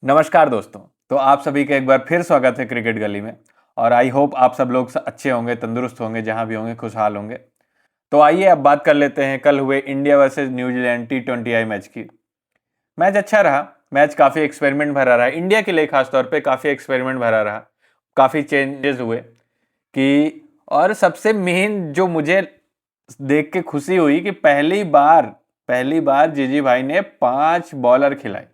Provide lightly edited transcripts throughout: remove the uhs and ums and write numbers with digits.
नमस्कार दोस्तों। तो आप सभी का एक बार फिर स्वागत है क्रिकेट गली में। और आई होप आप सब लोग अच्छे होंगे, तंदुरुस्त होंगे, जहां भी होंगे खुशहाल होंगे। तो आइए अब बात कर लेते हैं कल हुए India versus New Zealand T20I match की। मैच अच्छा रहा। मैच काफ़ी एक्सपेरिमेंट भरा रहा, इंडिया के लिए खासतौर पे काफ़ी एक्सपेरिमेंट भरा रहा। काफ़ी चेंजेस हुए कि और सबसे मेन जो मुझे देख के खुशी हुई कि पहली बार जीजी भाई ने 5 बॉलर खिलाए।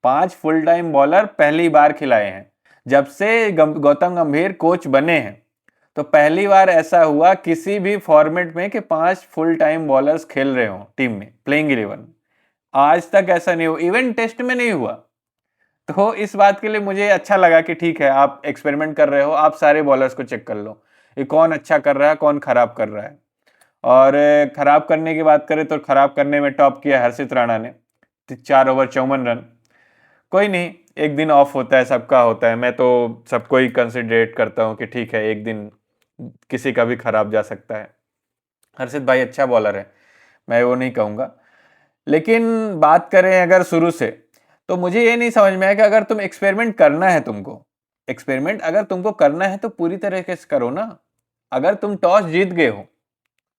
5 फुल टाइम बॉलर पहली बार खिलाए हैं जब से गौतम गंभीर कोच बने हैं। तो पहली बार ऐसा हुआ किसी भी फॉर्मेट में कि 5 फुल टाइम बॉलर्स खेल रहे हो टीम में, प्लेइंग 11। आज तक ऐसा नहीं हुआ, इवन टेस्ट में नहीं हुआ। तो इस बात के लिए मुझे अच्छा लगा कि ठीक है, आप एक्सपेरिमेंट कर रहे हो, आप सारे बॉलर्स को चेक कर लो, ये कौन अच्छा कर रहा है, कौन खराब कर रहा है। और खराब करने की बात करें तो खराब करने में टॉप किया हर्षित राणा ने, 4 ओवर 54 रन। कोई नहीं, एक दिन ऑफ होता है, सबका होता है। मैं तो सबको ही कंसिडरेट करता हूँ कि ठीक है, एक दिन किसी का भी खराब जा सकता है। हर्षित भाई अच्छा बॉलर है, मैं वो नहीं कहूँगा। लेकिन बात करें अगर शुरू से, तो मुझे ये नहीं समझ में आया कि अगर तुम एक्सपेरिमेंट करना है, एक्सपेरिमेंट अगर तुमको करना है तो पूरी तरीके से करो ना। अगर तुम टॉस जीत गए हो,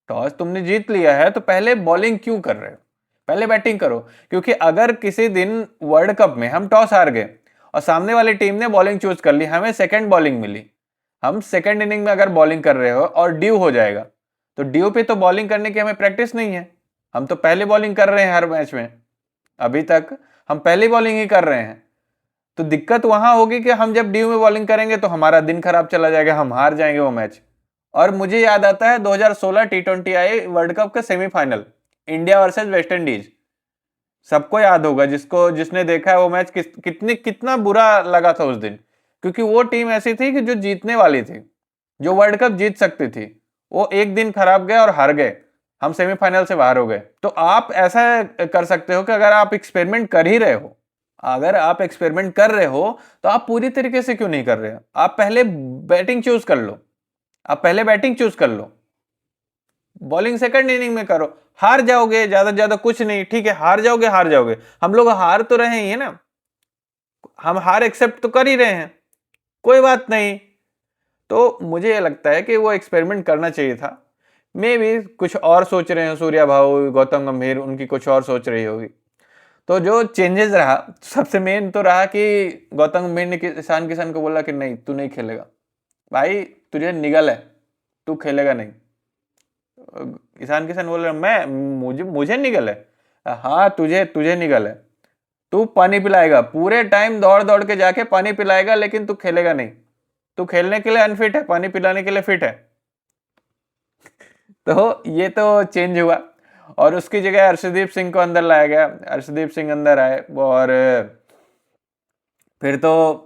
टॉस तुमने जीत लिया है, तो पहले बॉलिंग क्यों कर रहे हो? पहले बैटिंग करो। क्योंकि अगर किसी दिन वर्ल्ड कप में हम टॉस हार गए और सामने वाली टीम ने बॉलिंग चूज कर ली, हमें सेकंड बॉलिंग मिली, हम सेकंड इनिंग में अगर बॉलिंग कर रहे हो और ड्यू हो जाएगा, तो ड्यू पे तो बॉलिंग करने की हमें प्रैक्टिस नहीं है। हम तो पहले बॉलिंग कर रहे हैं हर मैच में, अभी तक हम पहली बॉलिंग ही कर रहे हैं। तो दिक्कत वहां होगी कि हम जब ड्यू में बॉलिंग करेंगे तो हमारा दिन खराब चला जाएगा, हम हार जाएंगे वो मैच। और मुझे याद आता है 2016 T20I वर्ल्ड कप का semifinal, India versus West Indies. सबको याद होगा, जिसने देखा है वो मैच, कितना बुरा लगा था उस दिन। क्योंकि वो टीम ऐसी थी कि जो जीतने वाली थी, जो वर्ल्ड कप जीत सकती थी, वो एक दिन खराब गए और हार गए, हम सेमीफाइनल से बाहर हो गए। तो आप ऐसा कर सकते हो कि अगर आप एक्सपेरिमेंट कर ही रहे हो, अगर आप एक्सपेरिमेंट कर रहे हो, तो आप पूरी तरीके से क्यों नहीं कर रहे हो? आप पहले बैटिंग चूज कर लो, आप पहले बैटिंग चूज कर लो, बॉलिंग सेकंड इनिंग में करो। हार जाओगे ज्यादा से ज्यादा कुछ नहीं, ठीक है, हार जाओगे हार जाओगे, हम लोग हार तो रहे ही है ना, हम हार एक्सेप्ट तो कर ही रहे हैं, कोई बात नहीं। तो मुझे ये लगता है कि वो एक्सपेरिमेंट करना चाहिए था। मे भी कुछ और सोच रहे हैं सूर्या भाऊ, गौतम गंभीर, उनकी कुछ और सोच रही होगी। तो जो चेंजेस रहा, सबसे मेन तो रहा कि गौतम गंभीर ने ईशान किशन को बोला कि नहीं, तू नहीं खेलेगा भाई, तुझे निगल है, तू खेलेगा नहीं। ईशान किशन बोल रहा, मैं मुझे मुझे निगल है? हाँ, तुझे तुझे निगल है। तू पानी पिलाएगा, पूरे टाइम दौड़ दौड़ के जाके पानी पिलाएगा, लेकिन तू खेलेगा नहीं। तू खेलने के लिए अनफिट है, पानी पिलाने के लिए फिट है। तो ये तो चेंज हुआ और उसकी जगह अर्शदीप सिंह को अंदर लाया गया। अर्शदीप सिंह अंदर आए और फिर तो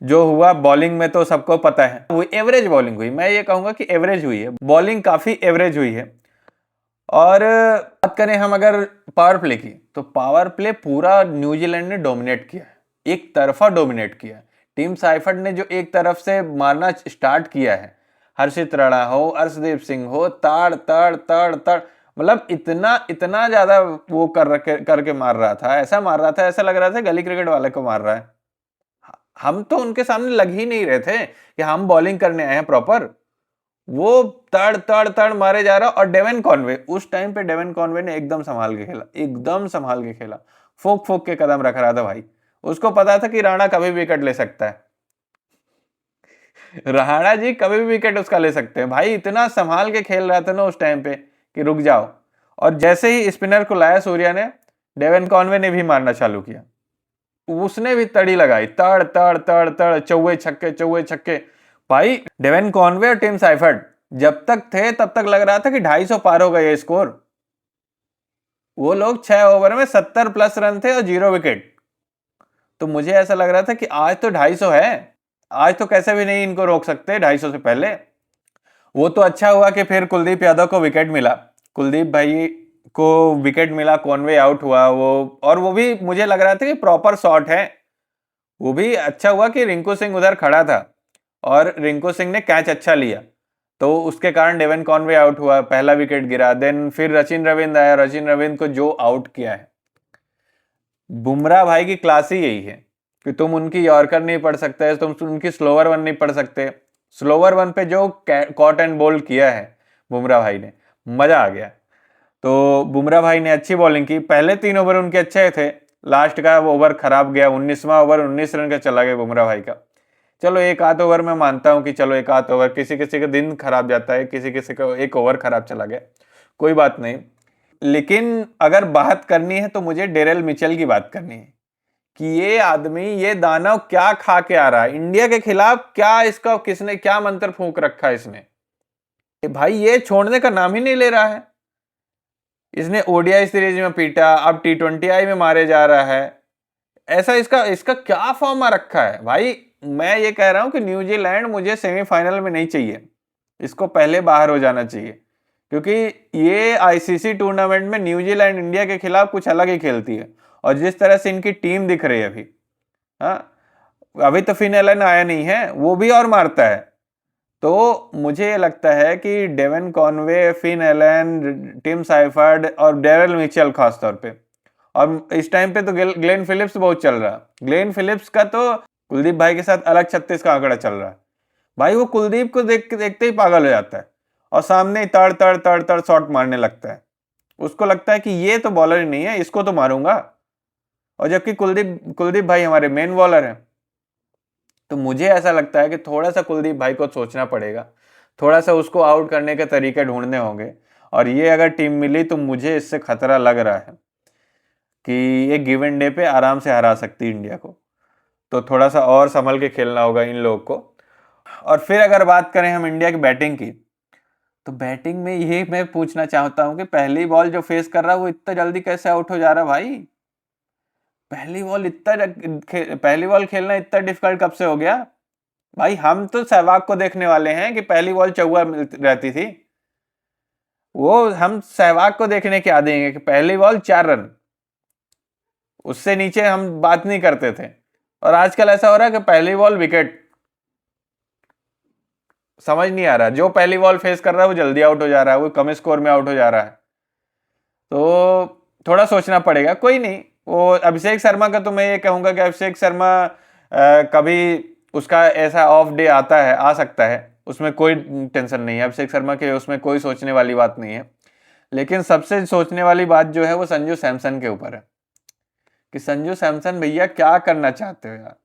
जो हुआ बॉलिंग में तो सबको पता है, वो एवरेज बॉलिंग हुई। मैं ये कहूंगा कि एवरेज हुई है बॉलिंग, काफी एवरेज हुई है। और बात करें हम अगर पावर प्ले की, तो पावर प्ले पूरा न्यूजीलैंड ने डोमिनेट किया है, एक तरफा डोमिनेट किया है। टीम साइफर्ड ने जो एक तरफ से मारना स्टार्ट किया है, हर्षित राणा हो, अर्शदीप सिंह हो, ताड़ तड़ तड़ तड़, मतलब इतना इतना ज्यादा वो करके मार रहा था, ऐसा मार रहा था, ऐसा लग रहा था गली क्रिकेट वाले को मार रहा है। हम तो उनके सामने लग ही नहीं रहे थे कि हम बॉलिंग करने आए हैं प्रॉपर। वो तड़ तड़ तड़ मारे जा रहा। और डेवन कॉनवे, उस टाइम पे डेवन कॉनवे ने एकदम संभाल के खेला, एकदम संभाल के खेला, फोक फोक के कदम रख रहा था भाई। उसको पता था कि राणा कभी भी विकेट ले सकता है, राणा जी कभी भी विकेट उसका ले सकते हैं भाई। इतना संभाल के खेल रहा था ना उस टाइम पे कि रुक जाओ। और जैसे ही स्पिनर को लाया सूर्या ने, डेवन कॉनवे ने भी मारना चालू किया, उसने भी तड़ी लगाई, तड़ तड़ तड़ तड़, चौवे छक्के चौवे छक्के। भाई डेवन कॉनवे और टिम साइफर्ड जब तक थे तब तक लग रहा था कि 250 पार हो गए ये स्कोर। वो लोग 6 ओवर में 70 प्लस रन थे और 0 विकेट। तो मुझे ऐसा लग रहा था कि आज तो 250 है, आज तो कैसे भी नहीं इनको रोक सकते 250 से पहले। वो तो अच्छा हुआ कि फिर कुलदीप यादव को विकेट मिला, कुलदीप भाई को विकेट मिला, कॉनवे आउट हुआ वो। और वो भी मुझे लग रहा था कि प्रॉपर शॉट है। वो भी अच्छा हुआ कि रिंकू सिंह उधर खड़ा था और रिंकू सिंह ने कैच अच्छा लिया, तो उसके कारण डेवन कॉनवे आउट हुआ, पहला विकेट गिरा। देन फिर रचिन रविंद्र आया, रचिन रविंद्र को जो आउट किया है, बुमराह भाई की क्लास ही यही है। कि तुम उनकी यॉर्कर नहीं पढ़ सकते, तुम उनकी स्लोअर वन नहीं पढ़ सकते। स्लोअर वन पे जो कॉट एंड बोल्ड किया है बुमराह भाई ने, मजा आ गया। तो बुमराह भाई ने अच्छी बॉलिंग की, पहले 3 ओवर उनके अच्छे थे, लास्ट का ओवर खराब गया, 19वां ओवर 19 रन का चला गया बुमराह भाई का। चलो एक आध ओवर मैं मानता हूं कि चलो एक आध ओवर, किसी किसी का दिन खराब जाता है, किसी किसी का एक ओवर खराब चला गया, कोई बात नहीं। लेकिन अगर बात करनी है तो मुझे डेरेल मिचेल की बात करनी है कि ये आदमी, ये दानव क्या खा के आ रहा है इंडिया के खिलाफ, क्या इसका किसने क्या मंत्र फूंक रखा है इसने। भाई ये छोड़ने का नाम ही नहीं ले रहा है। इसने ओडीआई सीरीज में पीटा, अब T20I में मारे जा रहा है। ऐसा इसका इसका क्या फॉर्म आ रखा है भाई। मैं ये कह रहा हूं कि न्यूजीलैंड मुझे सेमीफाइनल में नहीं चाहिए, इसको पहले बाहर हो जाना चाहिए, क्योंकि ये आईसीसी टूर्नामेंट में न्यूजीलैंड इंडिया के खिलाफ कुछ अलग ही खेलती है। और जिस तरह से इनकी टीम दिख रही है अभी, हाँ अभी तो फिन एलन आया नहीं है, वो भी और मारता है। तो मुझे लगता है कि Devon Conway, Finn Allen, Tim Seifert और डेरल मिचेल खास तौर पे, और इस टाइम पे तो ग्लेन फिलिप्स बहुत चल रहा है। ग्लेन फिलिप्स का तो कुलदीप भाई के साथ अलग 36 का आंकड़ा चल रहा है भाई। वो कुलदीप को देखते ही पागल हो जाता है और सामने तड़ तड़ तड़ तड़ शॉट मारने लगता है। उसको लगता है कि ये तो बॉलर ही नहीं है, इसको तो मारूंगा। और जबकि कुलदीप भाई हमारे मेन बॉलर हैं। तो मुझे ऐसा लगता है कि थोड़ा सा कुलदीप भाई को सोचना पड़ेगा, थोड़ा सा उसको आउट करने के तरीके ढूंढने होंगे। और ये अगर टीम मिली तो मुझे इससे खतरा लग रहा है कि ये गिव एंड डे पे आराम से हरा सकती है इंडिया को। तो थोड़ा सा और संभल के खेलना होगा इन लोगों को। और फिर अगर बात करें हम इंडिया की बैटिंग की, तो बैटिंग में ये मैं पूछना चाहता हूं कि पहली बॉल जो फेस कर रहा है वो इतना जल्दी कैसे आउट हो जा रहा है भाई। पहली बॉल खेलना इतना डिफिकल्ट कब से हो गया भाई। हम तो सहवाग को देखने वाले हैं कि पहली बॉल चौका रहती थी, वो हम सहवाग को देखने क्या देंगे कि पहली बॉल 4 रन, उससे नीचे हम बात नहीं करते थे। और आजकल ऐसा हो रहा है कि पहली बॉल विकेट। समझ नहीं आ रहा, जो पहली बॉल फेस कर रहा है वो जल्दी आउट हो जा रहा है, वो कम स्कोर में आउट हो जा रहा है। तो थोड़ा सोचना पड़ेगा। कोई नहीं, वो अभिषेक शर्मा का तो मैं ये कहूंगा कि अभिषेक शर्मा कभी उसका ऐसा ऑफ डे आता है, आ सकता है, उसमें कोई टेंशन नहीं है अभिषेक शर्मा के, उसमें कोई सोचने वाली बात नहीं है। लेकिन सबसे सोचने वाली बात जो है वो संजू सैमसन के ऊपर है कि संजू सैमसन भैया क्या करना चाहते हो यार।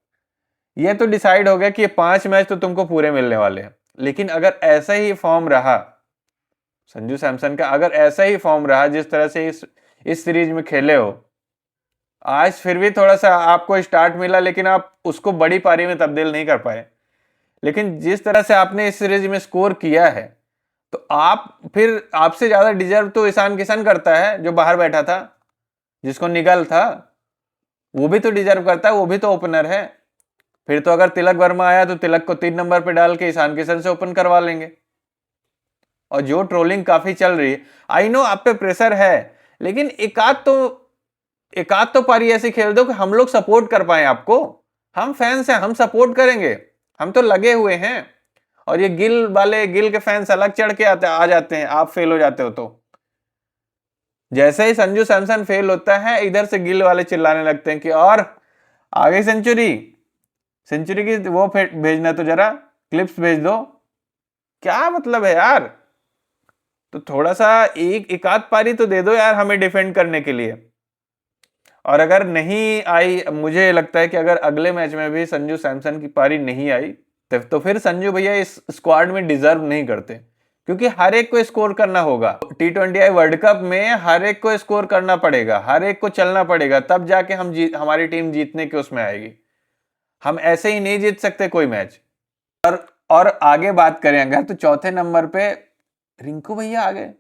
ये तो डिसाइड हो गया कि ये 5 मैच तो तुमको पूरे मिलने वाले हैं, लेकिन अगर ऐसा ही फॉर्म रहा संजू सैमसन का, अगर ऐसा ही फॉर्म रहा जिस तरह से इस सीरीज में खेले हो, आज फिर भी थोड़ा सा आपको स्टार्ट मिला लेकिन आप उसको बड़ी पारी में तब्दील नहीं कर पाए। लेकिन जिस तरह से आपने इस सीरीज में स्कोर किया है, तो आप फिर आपसे ज्यादा डिजर्व तो ईशान किशन करता है जो बाहर बैठा था, जिसको निगल था, वो भी तो डिजर्व करता है, वो भी तो ओपनर है। फिर तो अगर तिलक वर्मा आया तो तिलक को 3 नंबर पे डाल के ईशान किशन से ओपन करवा लेंगे। और जो ट्रोलिंग काफी चल रही है, आई नो आप पे प्रेशर है, लेकिन एकाध तो पारी ऐसी खेल दो कि हम लोग सपोर्ट कर पाए आपको। हम फैंस हैं, हम सपोर्ट करेंगे, हम तो लगे हुए हैं। और ये गिल के फैंस अलग चढ़ के आ जाते हैं, आप फेल हो जाते हो तो। जैसे ही संजू सैमसन फेल होता है, इधर से गिल वाले चिल्लाने लगते हैं कि और आगे सेंचुरी की वो भेजना, तो जरा क्लिप्स भेज दो। क्या मतलब है यार। तो थोड़ा सा एक आध पारी तो दे दो यार हमें डिफेंड करने के लिए। और अगर नहीं आई, मुझे लगता है कि अगर अगले मैच में भी संजू सैमसन की पारी नहीं आई, तो फिर संजू भैया इस स्क्वाड में डिजर्व नहीं करते, क्योंकि हर एक को स्कोर करना होगा। T20I वर्ल्ड कप में हर एक को स्कोर करना पड़ेगा, हर एक को चलना पड़ेगा, तब जाके हमारी टीम जीतने के उसमें आएगी। हम ऐसे ही नहीं जीत सकते कोई मैच। और आगे बात करें अगर, तो चौथे नंबर पे रिंकू भैया आ गए।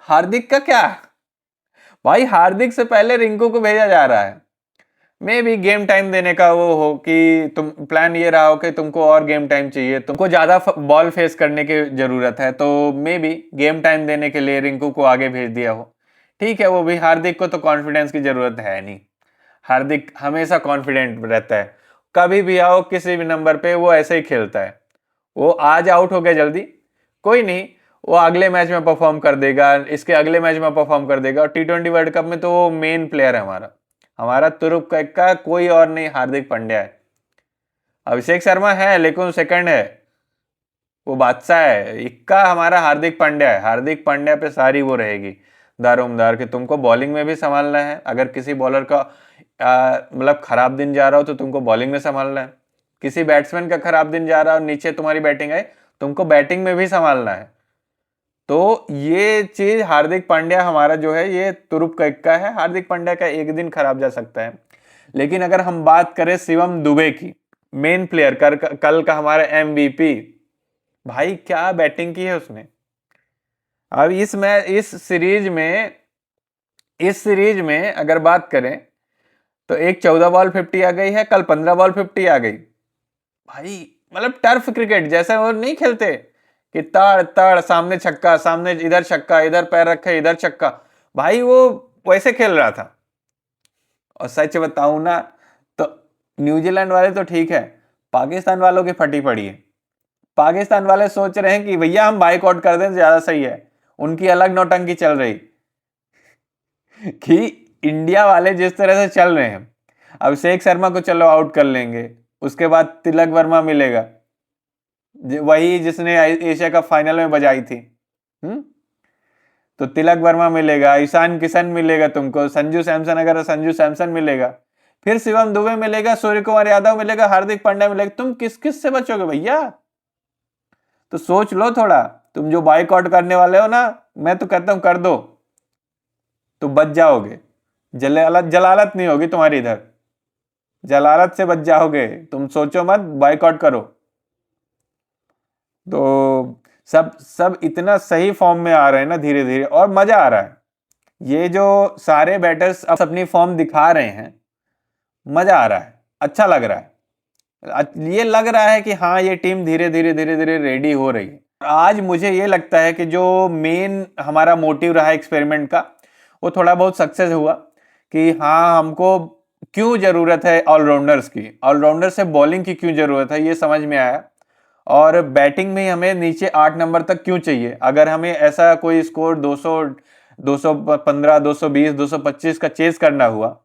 हार्दिक का क्या भाई, हार्दिक से पहले रिंकू को भेजा जा रहा है। मे भी गेम टाइम देने का वो हो कि तुम प्लान ये रहा हो कि तुमको और गेम टाइम चाहिए, तुमको ज्यादा बॉल फेस करने की जरूरत है, तो मे भी गेम टाइम देने के लिए रिंकू को आगे भेज दिया हो। ठीक है, वो भी हार्दिक को तो कॉन्फिडेंस की जरूरत है नहीं। हार्दिक हमेशा कॉन्फिडेंट रहता है, कभी भी आओ किसी भी नंबर पे वो ऐसे ही खेलता है। वो आज आउट हो गया जल्दी, कोई नहीं, वो अगले मैच में परफॉर्म कर देगा, इसके अगले मैच में परफॉर्म कर देगा। और T20 वर्ल्ड कप में तो वो मेन प्लेयर है हमारा, हमारा तुरुप का इक्का कोई और नहीं, हार्दिक पांड्या है। अभिषेक शर्मा है लेकिन वो सेकंड है, वो बादशाह है। इक्का हमारा हार्दिक पांड्या है। हार्दिक पांड्या पे सारी वो रहेगी दारोमदार कि तुमको बॉलिंग में भी संभालना है। अगर किसी बॉलर का मतलब खराब दिन जा रहा हो तो तुमको बॉलिंग में संभालना है। किसी बैट्समैन का खराब दिन जा रहा हो, नीचे तुम्हारी बैटिंग है, तुमको बैटिंग में भी संभालना है। तो ये चीज हार्दिक पांड्या हमारा जो है ये तुरुप का इक्का है। हार्दिक पांड्या का एक दिन खराब जा सकता है। लेकिन अगर हम बात करें शिवम दुबे की, मेन प्लेयर, कल का हमारा एमवीपी, भाई क्या बैटिंग की है उसने। अब इस सीरीज में अगर बात करें तो एक 14 बॉल 50 आ गई है, कल 15 बॉल 50 आ गई। भाई मतलब टर्फ क्रिकेट जैसे वो नहीं खेलते कि तड़ तड़ सामने छक्का, सामने इधर छक्का, इधर पैर रखे इधर छक्का, भाई वो वैसे खेल रहा था। और सच बताऊं ना तो न्यूजीलैंड वाले तो ठीक है, पाकिस्तान वालों की फटी पड़ी है। पाकिस्तान वाले सोच रहे हैं कि भैया हम बाइकआउट कर दें तो ज्यादा सही है। उनकी अलग नौटंकी चल रही कि इंडिया वाले जिस तरह से चल रहे हैं, अभिषेक शर्मा को चलो आउट कर लेंगे, उसके बाद तिलक वर्मा मिलेगा, वही जिसने एशिया कप फाइनल में बजाई थी। तो तिलक वर्मा मिलेगा, ईशान किशन मिलेगा तुमको, संजू सैमसन अगर संजू सैमसन मिलेगा, फिर शिवम दुबे मिलेगा, सूर्य कुमार यादव मिलेगा, हार्दिक पांड्या मिलेगा, तुम किस किस से बचोगे भैया। तो सोच लो थोड़ा, तुम जो बाइकआउट करने वाले हो ना, मैं तो कहता हूं कर दो तो बच जाओगे। जलालत नहीं होगी तुम्हारी इधर, जलालत से बच जाओगे। तुम सोचो मत, बाइकआउट करो। तो सब इतना सही फॉर्म में आ रहे हैं ना धीरे धीरे, और मजा आ रहा है। ये जो सारे बैटर्स अब अपनी फॉर्म दिखा रहे हैं, मजा आ रहा है, अच्छा लग रहा है। ये लग रहा है कि हाँ ये टीम धीरे धीरे रेडी हो रही है। आज मुझे ये लगता है कि जो मेन हमारा मोटिव रहा एक्सपेरिमेंट का, वो थोड़ा बहुत सक्सेस हुआ कि हाँ हमको क्यों जरूरत है ऑलराउंडर्स की, ऑलराउंडर से बॉलिंग की क्यों जरूरत है ये समझ में आया। और बैटिंग में हमें नीचे 8 नंबर तक क्यों चाहिए। अगर हमें ऐसा कोई स्कोर 200, 215, 220, 225 का चेस करना हुआ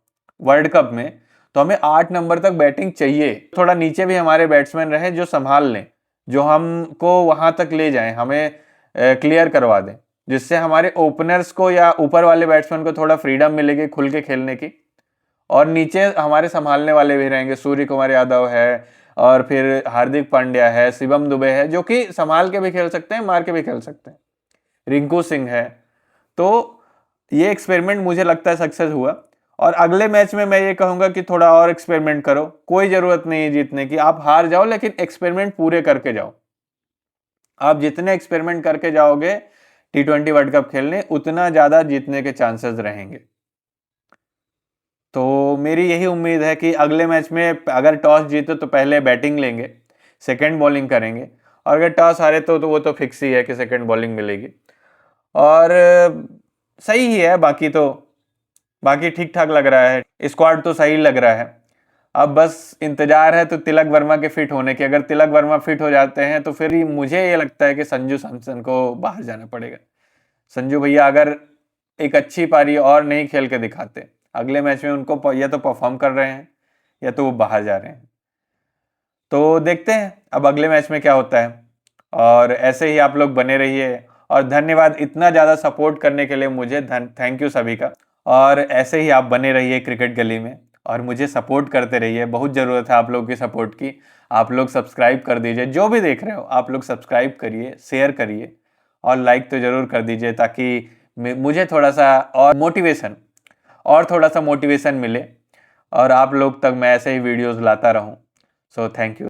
वर्ल्ड कप में, तो हमें 8 नंबर तक बैटिंग चाहिए। थोड़ा नीचे भी हमारे बैट्समैन रहे जो संभाल लें, जो हमको वहां तक ले जाएं, हमें क्लियर करवा दें, जिससे हमारे ओपनर्स को या ऊपर वाले बैट्समैन को थोड़ा फ्रीडम मिलेगी खुल के खेलने की। और नीचे हमारे संभालने वाले भी रहेंगे, सूर्य कुमार यादव है, और फिर हार्दिक पांड्या है, शिवम दुबे है, जो कि संभाल के भी खेल सकते हैं, मार के भी खेल सकते हैं, रिंकू सिंह है। तो ये एक्सपेरिमेंट मुझे लगता है सक्सेस हुआ। और अगले मैच में मैं ये कहूंगा कि थोड़ा और एक्सपेरिमेंट करो। कोई जरूरत नहीं है जीतने की, आप हार जाओ लेकिन एक्सपेरिमेंट पूरे करके जाओ। आप जितने एक्सपेरिमेंट करके जाओगे T20 वर्ल्ड कप खेलने, उतना ज्यादा जीतने के चांसेस रहेंगे। तो मेरी यही उम्मीद है कि अगले मैच में अगर टॉस जीतो तो पहले बैटिंग लेंगे, सेकंड बॉलिंग करेंगे, और अगर टॉस हारे तो वो तो फिक्स ही है कि सेकंड बॉलिंग मिलेगी। और सही ही है, बाकी ठीक ठाक लग रहा है, स्क्वाड तो सही लग रहा है। अब बस इंतजार है तो तिलक वर्मा के फिट होने की। अगर तिलक वर्मा फिट हो जाते हैं तो फिर मुझे ये लगता है कि संजू सैमसन को बाहर जाना पड़ेगा। संजू भैया अगर एक अच्छी पारी और नहीं खेल के दिखाते अगले मैच में, उनको या तो परफॉर्म कर रहे हैं या तो वो बाहर जा रहे हैं। तो देखते हैं अब अगले मैच में क्या होता है। और ऐसे ही आप लोग बने रहिए, और धन्यवाद इतना ज़्यादा सपोर्ट करने के लिए मुझे, थैंक यू सभी का। और ऐसे ही आप बने रहिए क्रिकेट गली में, और मुझे सपोर्ट करते रहिए, बहुत ज़रूरत है आप लोग की सपोर्ट की। आप लोग सब्सक्राइब कर दीजिए, जो भी देख रहे हो आप लोग सब्सक्राइब करिए, शेयर करिए, और लाइक तो ज़रूर कर दीजिए, ताकि मुझे थोड़ा सा और थोड़ा सा मोटिवेशन मिले, और आप लोग तक मैं ऐसे ही वीडियोस लाता रहूं। So thank you.